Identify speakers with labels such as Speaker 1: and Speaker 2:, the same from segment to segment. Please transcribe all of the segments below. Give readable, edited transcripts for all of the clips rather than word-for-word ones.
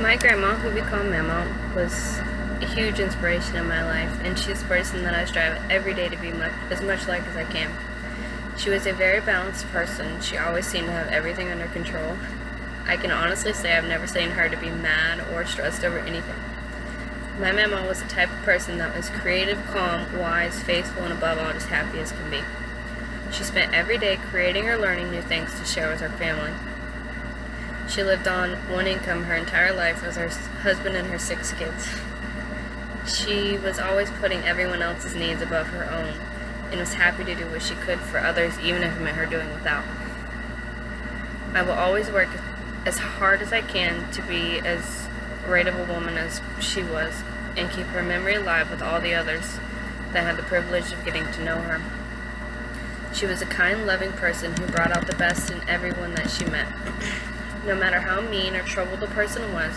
Speaker 1: My grandma, who we call Mama, was a huge inspiration in my life, and she's the person that I strive every day to be as much like as I can. She was a very balanced person. She always seemed to have everything under control. I can honestly say I've never seen her to be mad or stressed over anything. My Mama was the type of person that was creative, calm, wise, faithful, and above all, just happy as can be. She spent every day creating or learning new things to share with her family. She lived on one income her entire life with her husband and her 6 kids. She was always putting everyone else's needs above her own, and was happy to do what she could for others, even if it meant her doing without. I will always work as hard as I can to be as great of a woman as she was, and keep her memory alive with all the others that had the privilege of getting to know her. She was a kind, loving person who brought out the best in everyone that she met. No matter how mean or troubled the person was,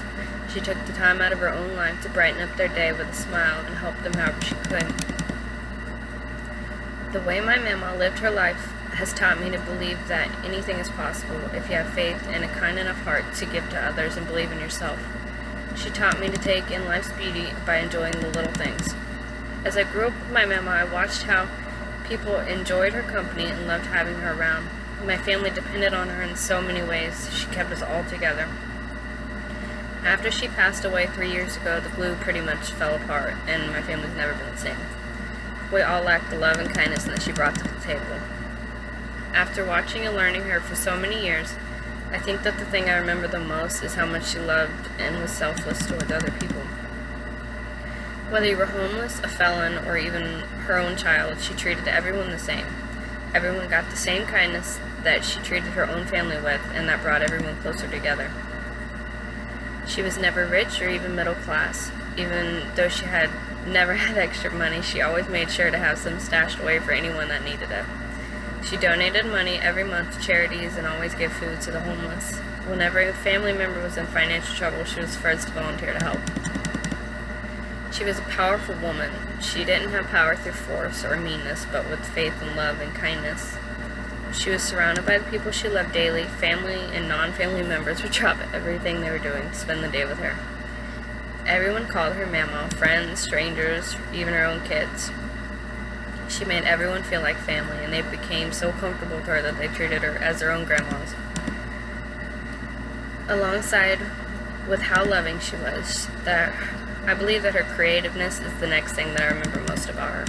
Speaker 1: she took the time out of her own life to brighten up their day with a smile and help them however she could. The way my Mama lived her life has taught me to believe that anything is possible if you have faith and a kind enough heart to give to others and believe in yourself. She taught me to take in life's beauty by enjoying the little things. As I grew up with my Mama, I watched how people enjoyed her company and loved having her around. My family depended on her in so many ways. She kept us all together. After she passed away 3 years ago, the glue pretty much fell apart, and my family's never been the same. We all lacked the love and kindness that she brought to the table. After watching and learning her for so many years, I think that the thing I remember the most is how much she loved and was selfless towards other people. Whether you were homeless, a felon, or even her own child, she treated everyone the same. Everyone got the same kindness that she treated her own family with, and that brought everyone closer together. She was never rich or even middle class. Even though she had never had extra money, she always made sure to have some stashed away for anyone that needed it. She donated money every month to charities and always gave food to the homeless. Whenever a family member was in financial trouble, she was the first to volunteer to help. She was a powerful woman. She didn't have power through force or meanness, but with faith and love and kindness. She was surrounded by the people she loved daily. Family and non-family members would drop everything they were doing to spend the day with her. Everyone called her Mama, friends, strangers, even her own kids. She made everyone feel like family, and they became so comfortable with her that they treated her as their own grandmas. Alongside with how loving she was, I believe that her creativeness is the next thing that I remember most about her.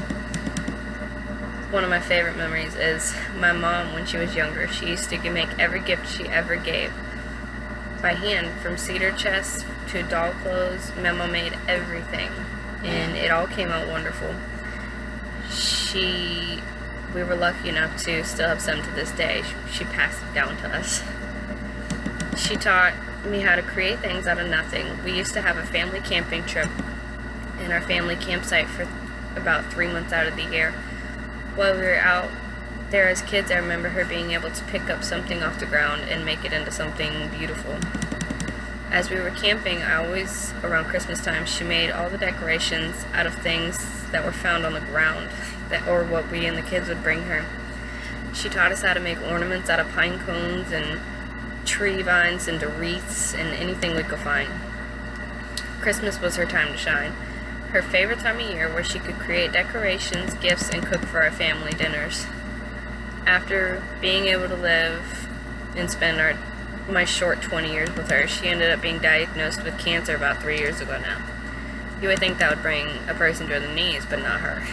Speaker 1: One of my favorite memories is my mom when she was younger. She used to make every gift she ever gave by hand, from cedar chests to doll clothes. Mama made everything, and it all came out wonderful. We were lucky enough to still have some to this day. She passed it down to us. She taught me how to create things out of nothing. We used to have a family camping trip in our family campsite for about 3 months out of the year. While we were out there as kids, I remember her being able to pick up something off the ground and make it into something beautiful. As we were camping, around Christmas time, she made all the decorations out of things that were found on the ground, or what we and the kids would bring her. She taught us how to make ornaments out of pine cones and tree vines into wreaths and anything we could find. Christmas was her time to shine. Her favorite time of year, where she could create decorations, gifts, and cook for our family dinners. After being able to live and spend my short 20 years with her, she ended up being diagnosed with cancer about 3 years ago now. You would think that would bring a person to their knees, but not her.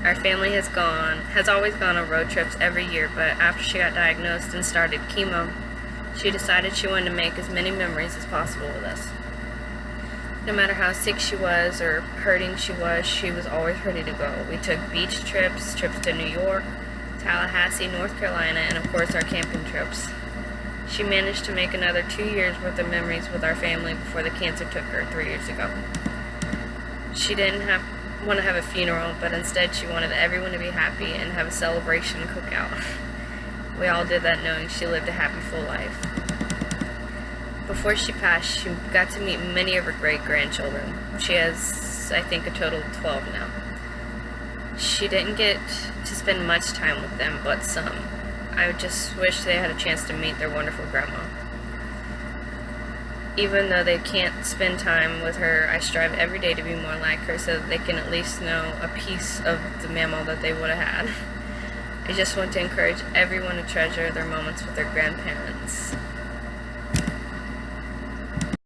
Speaker 1: Our family has always gone on road trips every year, but after she got diagnosed and started chemo, she decided she wanted to make as many memories as possible with us. No matter how sick she was or hurting she was always ready to go. We took beach trips to New York, Tallahassee, North Carolina, and of course our camping trips. She managed to make another 2 years worth of memories with our family before the cancer took her 3 years ago. She didn't want to have a funeral, but instead she wanted everyone to be happy and have a celebration cookout. We all did that knowing she lived a happy, full life. Before she passed, she got to meet many of her great-grandchildren. She has, I think, a total of 12 now. She didn't get to spend much time with them, but some. I just wish they had a chance to meet their wonderful grandma. even though they can't spend time with her, I strive every day to be more like her so that they can at least know a piece of the mammal that they would have had. I just want to encourage everyone to treasure their moments with their grandparents.